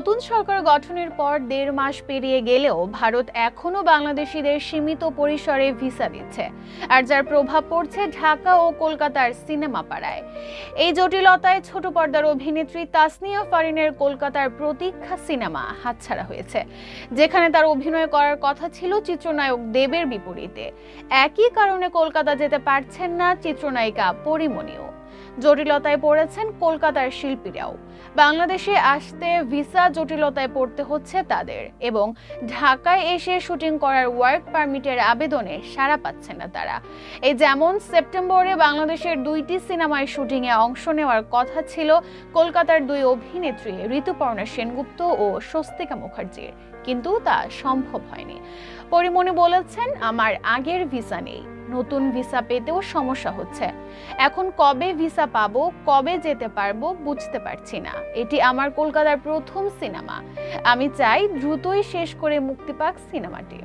নতুন সরকার গঠনের পর ১.৫ মাস পেরিয়ে গেলেও ভারত এখনো বাংলাদেশিদের সীমিত পরিসরে ভিসা দিচ্ছে, আর যার প্রভাব পড়ছে ঢাকা ও কলকাতার সিনেমা পাড়ায়। এই জটিলতায় ছোট পর্দার অভিনেত্রী তাসনিয়া ফারিনের কলকাতার প্রতীক্ষা সিনেমা হাতছাড়া হয়েছে, যেখানে তার অভিনয় করার কথা ছিল চিত্রনায়ক দেবের বিপরীতে। একই কারণে কলকাতা যেতে পারছেন না চিত্রনায়িকা পরিমণিও। জটিলতায় পড়েছেন কলকাতার শিল্পীরাও। বাংলাদেশে আসতে ভিসা জটিলতায় পড়তে হচ্ছে তাদের, এবং ঢাকায় এসে শুটিং করার ওয়ার্ক পারমিটের আবেদনে সাড়া পাচ্ছে না তারা। এই যেমন সেপ্টেম্বরে বাংলাদেশের 2টি সিনেমায় শুটিংয়ে অংশ নেওয়ার কথা ছিল কলকাতার 2 অভিনেত্রী ঋতুপর্ণা সেনগুপ্ত ও স্বস্তিকা মুখার্জির, কিন্তু তা সম্ভব হয়নি। পরিমণি বলেছেন, আমার আগের ভিসা নেই, নতুন ভিসা পেতেও সমস্যা হচ্ছে। এখন কবে ভিসা পাবো, কবে যেতে পারবো বুঝতে পারছি না। এটি আমার কলকাতার প্রথম সিনেমা। আমি চাই দ্রুতই শেষ করে মুক্তি পাক সিনেমাটি।